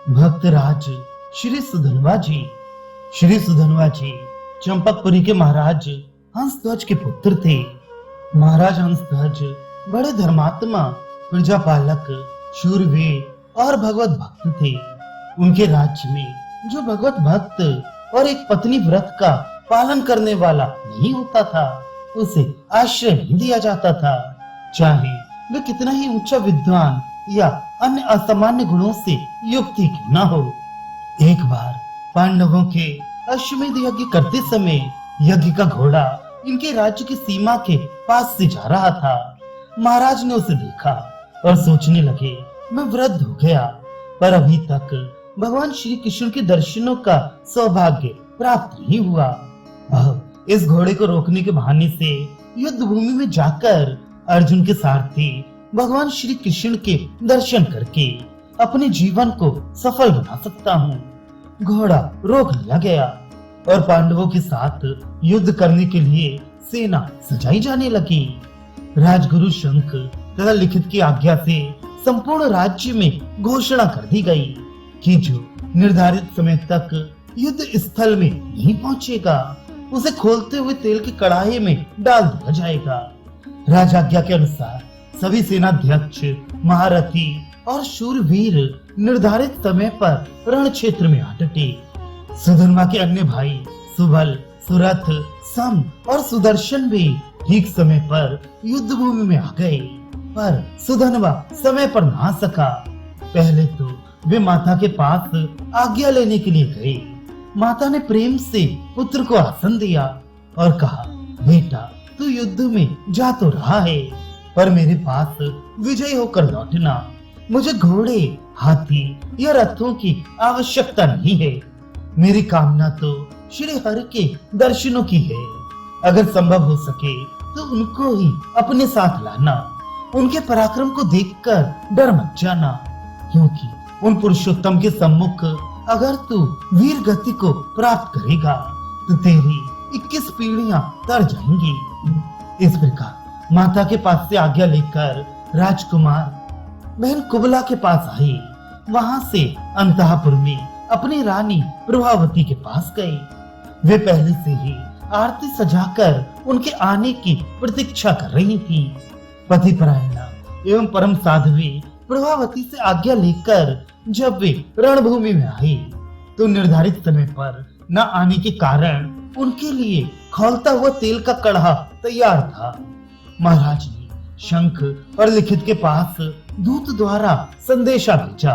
भक्तराज श्री सुधनवा जी। श्री सुधनवा जी चंपकपुरी के महाराज हंसध्वज के पुत्र थे। महाराज हंसध्वज बड़े धर्मात्मा, प्रजापालक, शूरवीर और भगवत भक्त थे। उनके राज्य में जो भगवत भक्त और एक पत्नी व्रत का पालन करने वाला नहीं होता था, उसे आश्रय नहीं दिया जाता था, चाहे वे कितना ही ऊंचा विद्वान या अन्य असामान्य गुणों से युक्त ही क्यों न हो। एक बार पांडवों के अश्वमेध यज्ञ करते समय यज्ञ का घोड़ा इनके राज्य की सीमा के पास से जा रहा था। महाराज ने उसे देखा और सोचने लगे, मैं वृद्ध हो गया, पर अभी तक भगवान श्री कृष्ण के दर्शनों का सौभाग्य प्राप्त नहीं हुआ। अब इस घोड़े को रोकने के बहाने से युद्ध भूमि में जाकर अर्जुन के सारथी भगवान श्री कृष्ण के दर्शन करके अपने जीवन को सफल बना सकता हूँ। घोड़ा रोक लिया गया और पांडवों के साथ युद्ध करने के लिए सेना सजाई जाने लगी। राजगुरु शंख तथा लिखित की आज्ञा से संपूर्ण राज्य में घोषणा कर दी गई कि जो निर्धारित समय तक युद्ध स्थल में नहीं पहुंचेगा, उसे खोलते हुए तेल के कड़ाहे में डाल दिया जाएगा। राजाज्ञा के अनुसार सभी सेनाध्यक्ष, महारथी और शूरवीर निर्धारित समय पर रण क्षेत्र में आ डटे। सुधनवा के अन्य भाई सुबल, सुरथ, सम और सुदर्शन भी ठीक समय पर युद्ध भूमि में आ गए, पर सुधनवा समय पर ना सका। पहले तो वे माता के पास आज्ञा लेने के लिए गए। माता ने प्रेम से पुत्र को आसन दिया और कहा, बेटा तू युद्ध में जा तो रहा है, पर मेरे पास विजय होकर लौटना। मुझे घोड़े, हाथी या रथों की आवश्यकता नहीं है। मेरी कामना तो श्री हरि के दर्शनों की है। अगर संभव हो सके तो उनको ही अपने साथ लाना। उनके पराक्रम को देखकर डर मत जाना, क्योंकि उन पुरुषोत्तम के सम्मुख अगर तू वीर गति को प्राप्त करेगा तो तेरी 21 पीढ़ियां तर जाएंगी। इस प्रकार माता के पास से आज्ञा लेकर राजकुमार बहन कुबला के पास आए। वहां से अंतःपुर में अपनी रानी प्रभावती के पास गए। वे पहले से ही आरती सजाकर उनके आने की प्रतीक्षा कर रही थी। पतिपरायणा एवं परम साध्वी प्रभावती से आज्ञा लेकर जब वे रणभूमि में आए तो निर्धारित समय पर न आने के कारण उनके लिए खौलता हुआ तेल का कड़हा तैयार था। महाराज ने शंख और लिखित के पास दूत द्वारा संदेशा भेजा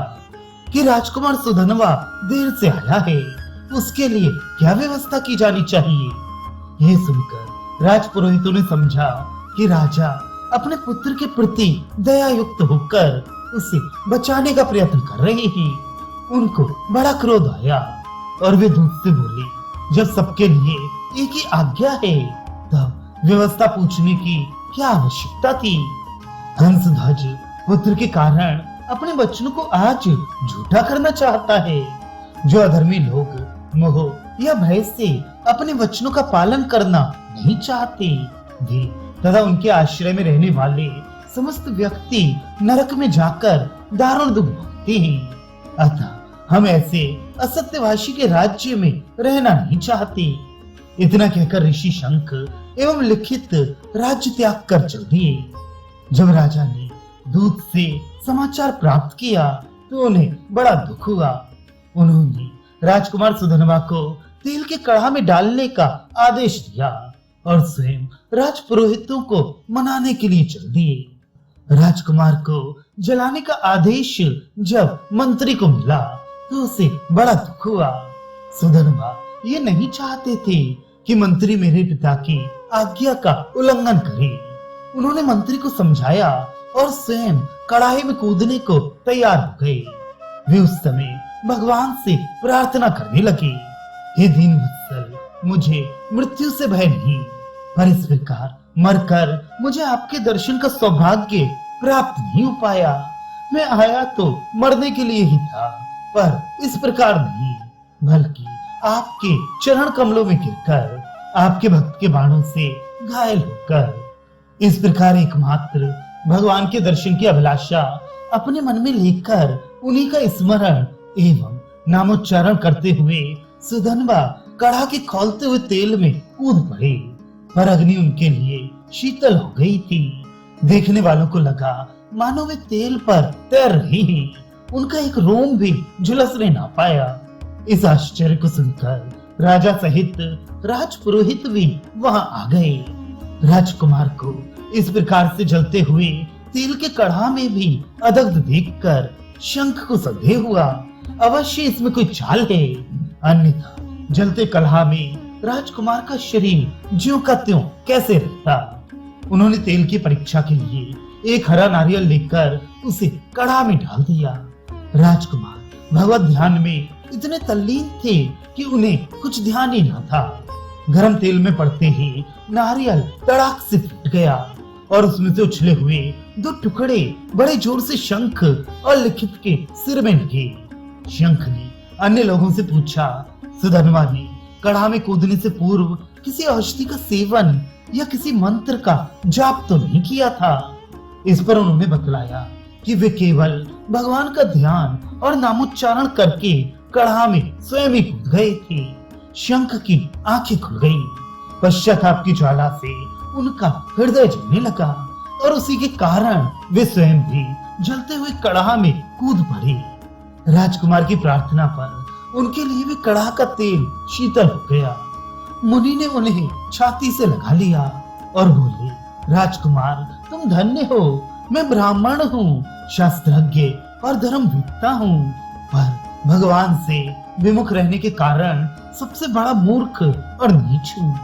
कि राजकुमार सुधनवा देर से आया है, उसके लिए क्या व्यवस्था की जानी चाहिए। यह सुनकर राजपुरोहितों ने समझा कि राजा अपने पुत्र के प्रति दया युक्त होकर उसे बचाने का प्रयत्न कर रहे हैं। उनको बड़ा क्रोध आया और वे दूत से बोले, जब सबके लिए एक ही आज्ञा है तब व्यवस्था पूछने की क्या आवश्यकता थी। हंसध्वज पुत्र के कारण अपने वचनों को आज झूठा करना चाहता है। जो अधर्मी लोग मोह या भय से अपने वचनों का पालन करना नहीं चाहते, वे तथा उनके आश्रय में रहने वाले समस्त व्यक्ति नरक में जाकर दारुण दुख भोगते हैं। अतः हम ऐसे असत्यभाषी के राज्य में रहना नहीं चाहते। इतना कहकर ऋषि शंख एवं लिखित राज्य त्याग कर चल दिए। जब राजा ने दूत से समाचार प्राप्त किया तो उन्हें बड़ा दुख हुआ। उन्होंने राजकुमार सुधनवा को तेल के कड़ाह में डालने का आदेश दिया और स्वयं राजपुरोहितों को मनाने के लिए चल दिए। राजकुमार को जलाने का आदेश जब मंत्री को मिला तो उसे बड़ा दुख हुआ। सुधनवा ये नहीं चाहते थे कि मंत्री मेरे पिता की आज्ञा का उल्लंघन करे। उन्होंने मंत्री को समझाया और स्वयं कड़ाही में कूदने को तैयार हो गए। वे उस समय भगवान से प्रार्थना करने लगे, हे दीनवत्सल, मुझे मृत्यु से भय नहीं, पर इस प्रकार मरकर मुझे आपके दर्शन का सौभाग्य प्राप्त नहीं हो पाया। मैं आया तो मरने के लिए ही था, पर इस प्रकार नहीं, बल्कि आपके चरण कमलों में गिरकर आपके भक्त के बाणों से घायल होकर। इस प्रकार एकमात्र भगवान के दर्शन की अभिलाषा अपने मन में लेकर उन्हीं का स्मरण एवं नामोच्चारण करते हुए सुधनवा कढ़ा के खौलते हुए तेल में कूद पड़े, पर अग्नि उनके लिए शीतल हो गई थी। देखने वालों को लगा मानो वे तेल पर तैर रही हैं। उनका एक रोम भी झुलसने ना पाया। इस आश्चर्य को सुनकर राजा सहित राजपुरोहित भी वहां आ गए। राजकुमार को इस प्रकार से जलते हुए तेल के कढ़ा में भी अदग्ध देखकर शंख को संदेह हुआ, अवश्य इसमें कोई चाल है, अन्यथा जलते कढ़ा में राजकुमार का शरीर ज्यों का त्यों कैसे रहता। उन्होंने तेल की परीक्षा के लिए एक हरा नारियल लेकर उसे कढ़ा में डाल दिया। राजकुमार भगवत ध्यान में इतने तल्लीन थे कि उन्हें कुछ ध्यान ही न था। गरम तेल में पड़ते ही नारियल तड़ाक से फट गया और उसमें से उछले हुए 2 टुकड़े बड़े जोर से शंख और लिखित के सिर में लगे। शंख ने अन्य लोगों से पूछा, सुधनवा ने कढ़ा में कूदने से पूर्व किसी औषधि का सेवन या किसी मंत्र का जाप तो नहीं किया था? इस पर उन्होंने बतलाया कि वे केवल भगवान का ध्यान और नामोच्चारण करके कढ़ा में स्वयं ही कूद गए थे। शंख की आंखें खुल गईं। पश्चाताप की ज्वाला से उनका हृदय जलने लगा और उसी के कारण वे स्वयं भी जलते हुए कढ़ा में कूद पड़े। राजकुमार की प्रार्थना पर उनके लिए भी कढ़ा का तेल शीतल हो गया। मुनि ने उन्हें छाती से लगा लिया और बोले, राजकुमार तुम धन्य हो, मैं ब्राह्मण हूँ, शास्त्रज्ञ और धर्मवेत्ता हूँ, पर भगवान से विमुख रहने के कारण सबसे बड़ा मूर्ख और नीच हूँ।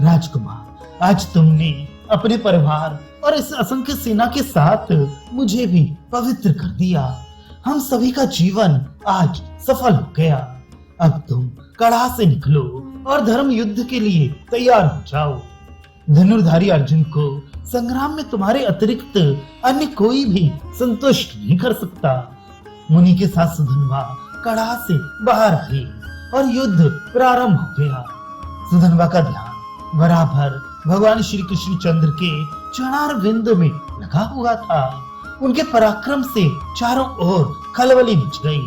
राजकुमार, आज तुमने अपने परिवार और इस असंख्य सेना के साथ मुझे भी पवित्र कर दिया। हम सभी का जीवन आज सफल हो गया। अब तुम कढ़ा से निकलो और धर्म युद्ध के लिए तैयार हो जाओ। धनुर्धारी अर्जुन को संग्राम में तुम्हारे अतिरिक्त अन्य कोई भी संतुष्ट नहीं कर सकता। मुनि के साथ सुधनवा कढ़ा से बाहर आए और युद्ध प्रारंभ हो गया। सुधनवा का ध्यान बराबर भगवान श्री कृष्ण चंद्र के चरणार बिंद में लगा हुआ था। उनके पराक्रम से चारों ओर खलबली मच गई।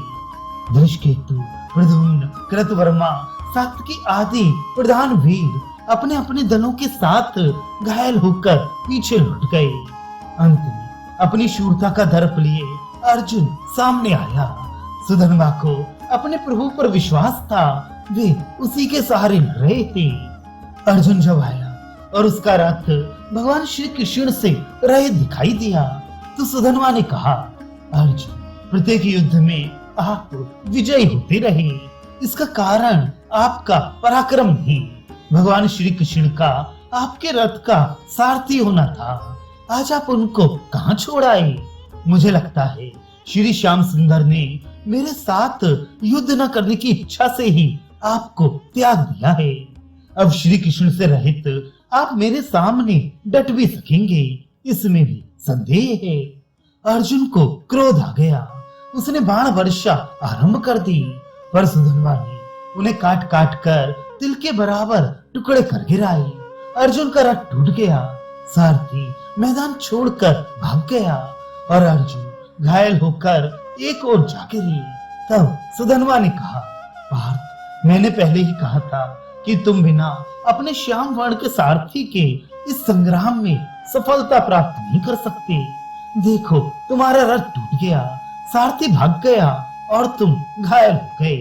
धृष्टकेतु, प्रद्युम्न, कृतवर्मा, सात्यकी आदि प्रधान वीर अपने अपने दलों के साथ घायल होकर पीछे लौट गए। अंत में अपनी शूरता का दर्प लिए अर्जुन सामने आया। सुधनवा को अपने प्रभु पर विश्वास था, वे उसी के सहारे लड़ रहे थे। अर्जुन जब आया और उसका रथ भगवान श्री कृष्ण से रहित दिखाई दिया तो सुधनवा ने कहा, अर्जुन, प्रत्येक युद्ध में आप विजयी होते रहे, इसका कारण आपका पराक्रम नहीं, भगवान श्री कृष्ण का आपके रथ का सारथी होना था। आज आप उनको कहाँ छोड़ आए? मुझे लगता है श्री श्याम सुंदर ने मेरे साथ युद्ध न करने की इच्छा से ही आपको त्याग दिया है। अब श्री कृष्ण से रहित आप मेरे सामने डट भी सकेंगे, इसमें भी संदेह है। अर्जुन को क्रोध आ गया। उसने बाण वर्षा आरंभ कर दी, पर सुधनवा ने उन्हें काट काट कर तिल के बराबर टुकड़े कर गिराए। अर्जुन का रथ टूट गया। सारथी मैदान छोड़कर भाग गया और अर्जुन घायल होकर एक ओर जा गिरी। तब सुधनवा ने कहा, पार्थ, मैंने पहले ही कहा था कि तुम बिना अपने श्याम वर्ण के सारथी के इस संग्राम में सफलता प्राप्त नहीं कर सकते। देखो, तुम्हारा रथ टूट गया, सारथी भाग गया और तुम घायल हो गए।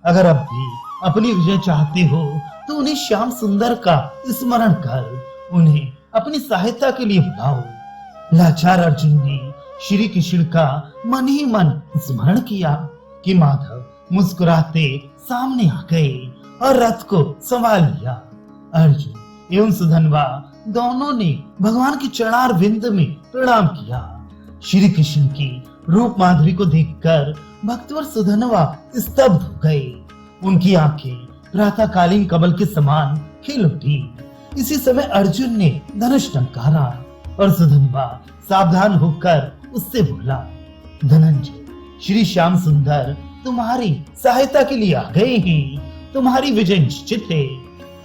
अगर अब भी अपनी विजय चाहते हो तो उन्हें श्याम सुंदर का स्मरण कर उन्हें अपनी सहायता के लिए बुलाओ। लाचार अर्जुन ने श्री कृष्ण का मन ही मन स्मरण किया कि माधव मुस्कुराते सामने आ गए और रथ को संभाल लिया। अर्जुन एवं सुधनवा दोनों ने भगवान के चरणार बिंद में प्रणाम किया। श्री कृष्ण की रूप माधुरी को देखकर भक्तवर सुधनवा स्तब्ध हो गए। उनकी आंखें प्रातःकालीन कमल के समान खिल उठी। इसी समय अर्जुन ने धनुष टंकारा और सुधनवा सावधान होकर उससे बोला, धनंजय, श्री श्याम सुंदर तुम्हारी सहायता के लिए आ गए हैं। तुम्हारी विजय निश्चित है।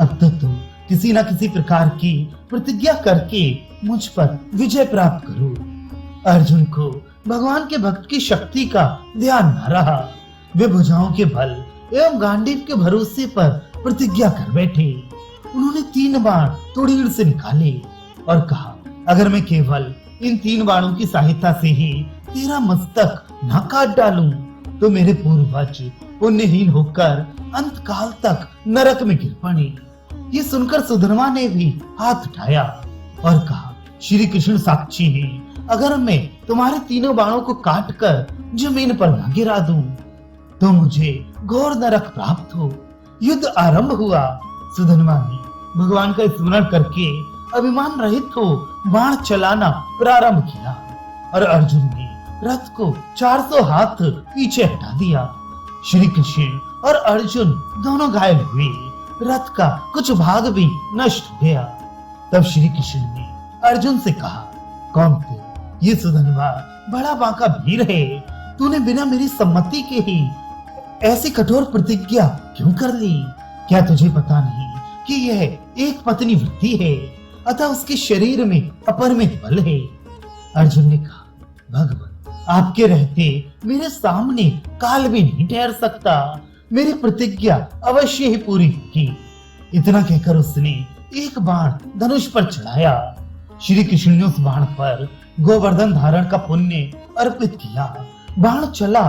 अब तो तुम किसी न किसी प्रकार की प्रतिज्ञा करके मुझ पर विजय प्राप्त करो। अर्जुन को भगवान के भक्त की शक्ति का ध्यान न रहा। वे भुजाओं के बल एवं गांडीव के भरोसे पर प्रतिज्ञा कर बैठे। उन्होंने 3 बाण तोड़ीड़ से निकाले और कहा, अगर मैं केवल इन 3 बाणों की सहायता से ही तेरा मस्तक न काट डालूं तो मेरे पूर्वज पुण्यहीन होकर अंत काल तक नरक में गिर पड़े। ये सुनकर सुधर्मा ने भी हाथ उठाया और कहा, श्री कृष्ण साक्षी है, अगर मैं तुम्हारे 3 बाणों को काट कर जमीन पर न गिरा दूं तो मुझे घोर नरक प्राप्त हो। युद्ध आरंभ हुआ। सुधर्मा ने भगवान का स्मरण करके अभिमान रहित हो बाण चलाना प्रारंभ किया और अर्जुन ने रथ को 400 हाथ पीछे हटा दिया। श्री कृष्ण और अर्जुन दोनों घायल हुए। रथ का कुछ भाग भी नष्ट हो गया। तब श्री कृष्ण ने अर्जुन से कहा, कौन तू? ये सुधन्वा बड़ा बांका वीर है, तूने बिना मेरी सम्मति के ही ऐसी कठोर प्रतिज्ञा क्यों कर ली? क्या तुझे पता नहीं कि यह एक पत्नी वृत्ति है, अतः उसके शरीर में अपरिमित बल है। अर्जुन ने कहा, भगवान आपके रहते मेरे सामने काल भी नहीं ठहर सकता, मेरी प्रतिज्ञा अवश्य ही पूरी होगी। इतना कहकर उसने एक बाण धनुष पर चढ़ाया। श्री कृष्ण ने उस बाण पर गोवर्धन धारण का पुण्य अर्पित किया। बाण चला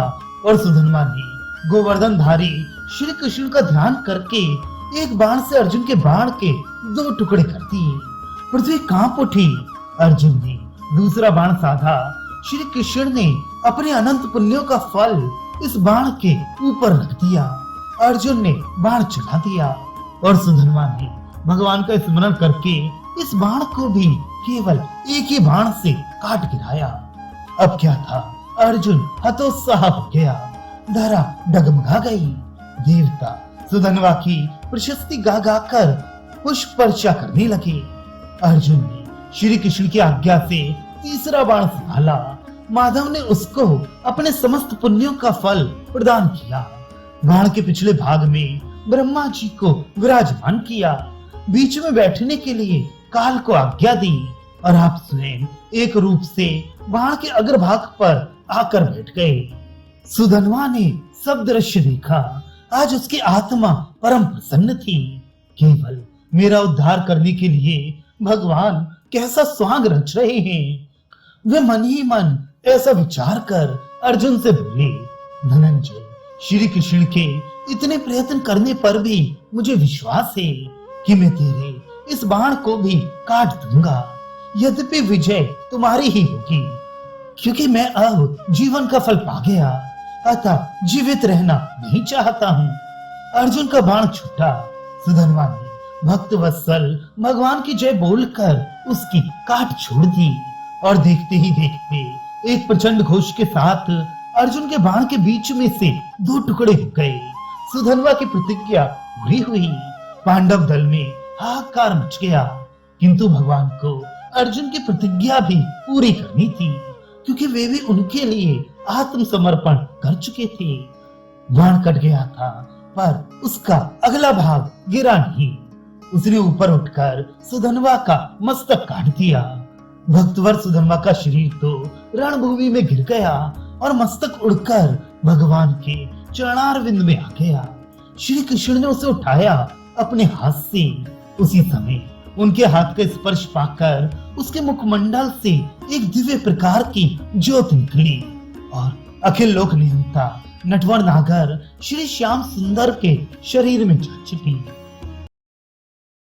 और सुधन्वा ने गोवर्धन धारी श्री कृष्ण का ध्यान करके एक बाण से अर्जुन के बाण के 2 टुकड़े कर दिए। पृथ्वी कांप उठी। अर्जुन ने दूसरा बाण साधा। श्री कृष्ण ने अपने अनंत पुण्यों का फल इस बाण के ऊपर रख दिया। अर्जुन ने बाण चला दिया और सुधन्वा ने भगवान का स्मरण करके इस बाण को भी केवल एक ही बाण से काट गिराया। अब क्या था, अर्जुन हतोत्साह हो गया। धरा डगमगा गई। देवता सुधन्वा की प्रशस्ति गा गा कर पुष्प वर्षा करने लगे। अर्जुन ने श्री कृष्ण की आज्ञा से तीसरा बाण संभाला। माधव ने उसको अपने समस्त पुण्यों का फल प्रदान किया। बाण के पिछले भाग में ब्रह्मा जी को विराजमान किया। बीच में बैठने के लिए काल को आज्ञा दी और आप स्वयं एक रूप से बाण के अग्रभाग पर आकर बैठ गए। सुधन्वा ने सब दृश्य देखा। आज उसकी आत्मा परम प्रसन्न थी। केवल मेरा उद्धार करने के लिए भगवान कैसा स्वांग रच रहे हैं। वे मन ही मन ऐसा विचार कर अर्जुन से बोले, धनंजय, श्री कृष्ण के इतने प्रयत्न करने पर भी मुझे विश्वास है कि मैं तेरे इस बाण को भी काट दूंगा। यद्यपि विजय तुम्हारी ही होगी, क्योंकि मैं अब जीवन का फल पा गया, अतः जीवित रहना नहीं चाहता हूँ। अर्जुन का बाण छूटा। सुधन्वा ने भक्त वत्सल भगवान की जय बोलकर उसकी काट छोड़ दी और देखते ही देखते एक प्रचंड घोष के साथ अर्जुन के बाण के बीच में से 2 टुकड़े हो गए। सुधन्वा की प्रतिज्ञा पूरी हुई। पांडव दल में हाहाकार मच गया, किंतु भगवान को अर्जुन की प्रतिज्ञा भी पूरी करनी थी, क्योंकि वे भी उनके लिए आत्मसमर्पण कर चुके थे। बाण कट गया था, पर उसका अगला भाग गिरा नहीं। उसने ऊपर उठकर सुधन्वा का मस्तक काट दिया। भक्तवर सुधन्वा का शरीर तो रणभूमि में गिर गया और मस्तक उड़कर भगवान के चरणारविंद में आ गया। श्री कृष्ण ने उसे उठाया अपने हाथ से। उसी समय उनके हाथ का स्पर्श पाकर उसके मुखमंडल से एक दिव्य प्रकार की ज्योत निकली और अखिल लोक नियंता नटवर नागर श्री श्याम सुंदर के शरीर में जा छिपी।